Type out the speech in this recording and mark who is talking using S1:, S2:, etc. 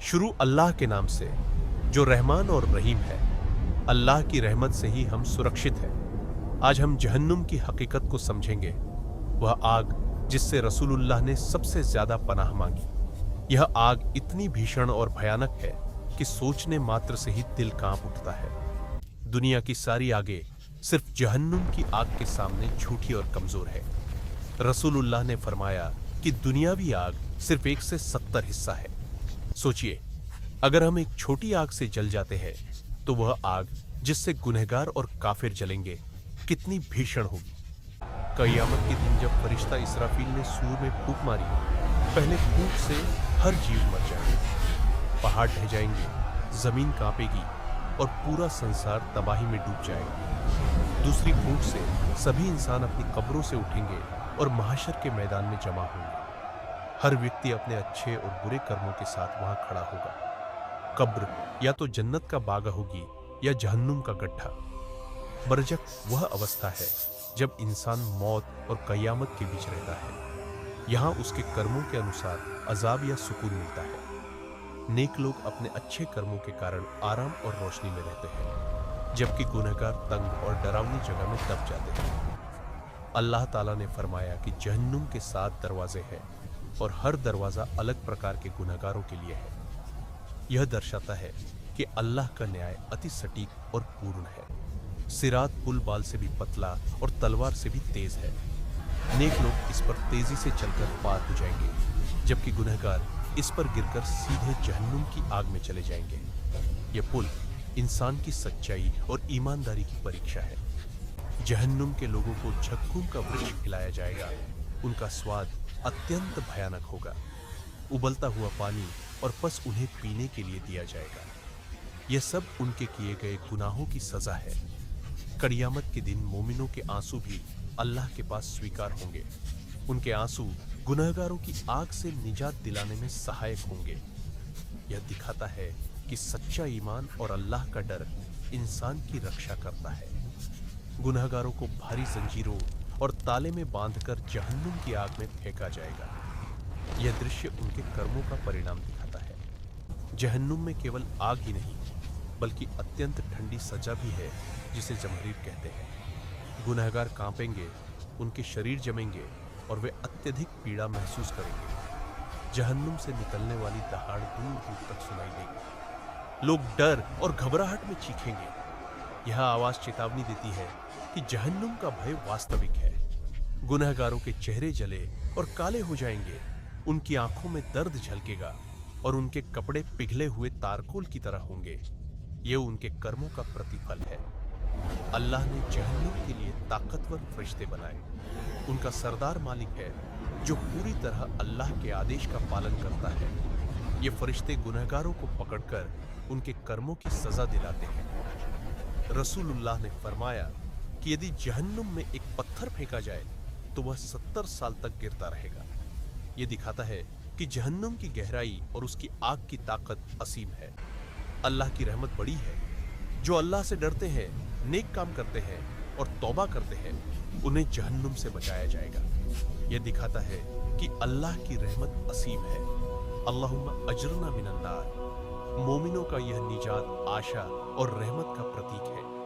S1: शुरू अल्लाह के नाम से जो रहमान और रहीम है। अल्लाह की रहमत से ही हम सुरक्षित हैं। आज हम जहन्नुम की हकीकत को समझेंगे, वह आग जिससे रसूलुल्लाह ने सबसे ज्यादा पनाह मांगी। यह आग इतनी भीषण और भयानक है कि सोचने मात्र से ही दिल कांप उठता है। दुनिया की सारी आगे सिर्फ जहन्नुम की आग के सामने झूठी और कमजोर है। रसूलुल्लाह ने फरमाया कि दुनियावी आग सिर्फ 1 से 70 हिस्सा है। सोचिए, अगर हम एक छोटी आग से जल जाते हैं तो वह आग जिससे गुनहगार और काफिर जलेंगे कितनी भीषण होगी। क़यामत के दिन जब फरिश्ता इसराफील ने सूर में फूंक मारी, पहले फूंक से हर जीव मर जाएगा, पहाड़ ढह जाएंगे, जमीन कांपेगी और पूरा संसार तबाही में डूब जाएगा। दूसरी फूंक से सभी इंसान अपनी कब्रों से उठेंगे और महशर के मैदान में जमा होंगे। हर व्यक्ति अपने अच्छे और बुरे कर्मों के साथ वहां खड़ा होगा। कब्र या तो जन्नत का बागा होगी या जहन्नुम का गड्ढा। बरजक वह अवस्था है जब इंसान मौत और क़यामत के बीच रहता है। यहाँ उसके कर्मों के अनुसार अजाब या सुकून मिलता है। नेक लोग अपने अच्छे कर्मों के कारण आराम और रोशनी में रहते हैं, जबकि गुनहगार तंग और डरावनी जगह में दब जाते हैं। अल्लाह ताला ने फरमाया कि जहन्नुम के 7 दरवाजे हैं और हर दरवाजा अलग प्रकार के गुनहगारों के लिए है। यह दर्शाता है कि अल्लाह का न्याय अति सटीक और पूर्ण है। सिरात पुल बाल से भी पतला और तलवार से भी तेज है। नेक लोग इस पर तेजी से चलकर पार हो जाएंगे, जबकि गुनहगार इस पर गिरकर सीधे जहन्नुम की आग में चले जाएंगे। यह पुल इंसान की सच्चाई और ईमानदारी की परीक्षा है। जहन्नुम के लोगों को झक्कूम का वृक्ष खिलाया जाएगा। उनका स्वाद अत्यंत भयानक होगा। उबलता हुआ पानी और पस उन्हें पीने के लिए दिया जाएगा। यह सब उनके किए गए गुनाहों की सजा है। क़यामत के दिन मोमिनों के आंसू भी अल्लाह के पास स्वीकार होंगे। उनके आंसू गुनहगारों की आग से निजात दिलाने में सहायक होंगे। यह दिखाता है कि सच्चा ईमान और अल्लाह का डर इंसान की रक्षा करता है। गुनहगारों को भारी जंजीरों और ताले में बांधकर जहन्नुम की आग में फेंका जाएगा। यह दृश्य उनके कर्मों का परिणाम दिखाता है। जहन्नुम में केवल आग ही नहीं, बल्कि अत्यंत ठंडी सजा भी है, जिसे जमहरीर कहते हैं। गुनहगार कांपेंगे, उनके शरीर जमेंगे और वे अत्यधिक पीड़ा महसूस करेंगे। जहन्नुम से निकलने वाली दहाड़ दूर दूर तक सुनाई देगी। लोग डर और घबराहट में चीखेंगे। यह आवाज चेतावनी देती है कि जहन्नुम का भय वास्तविक है। गुनहगारों के चेहरे जले और काले हो जाएंगे, उनकी आंखों में दर्द झलकेगा और उनके कपड़े पिघले हुए तारकोल की तरह होंगे। ये उनके कर्मों का प्रतिफल है। अल्लाह ने जहन्नुम के लिए ताकतवर फरिश्ते बनाए। उनका सरदार मालिक है जो पूरी तरह अल्लाह के आदेश का पालन करता है। ये फरिश्ते गुनहगारों को पकड़कर उनके कर्मों की सजा दिलाते हैं। रसूलुल्लाह ने फरमाया कि यदि जहन्नुम में एक पत्थर फेंका जाए तो वह 70 साल तक गिरता रहेगा। यह दिखाता है कि जहन्नुम की गहराई और उसकी आग की ताकत असीम है। अल्लाह की रहमत बड़ी है। जो अल्लाह से डरते हैं, नेक काम करते हैं और तौबा करते हैं, उन्हें जहन्नुम से बचाया जाएगा। यह दिखाता है कि अल्लाह की रहमत असीम है। अल्लाहुम्मा अजरना मिनन्नार। मोमिनों का यह निजात आशा और रहमत का प्रतीक है।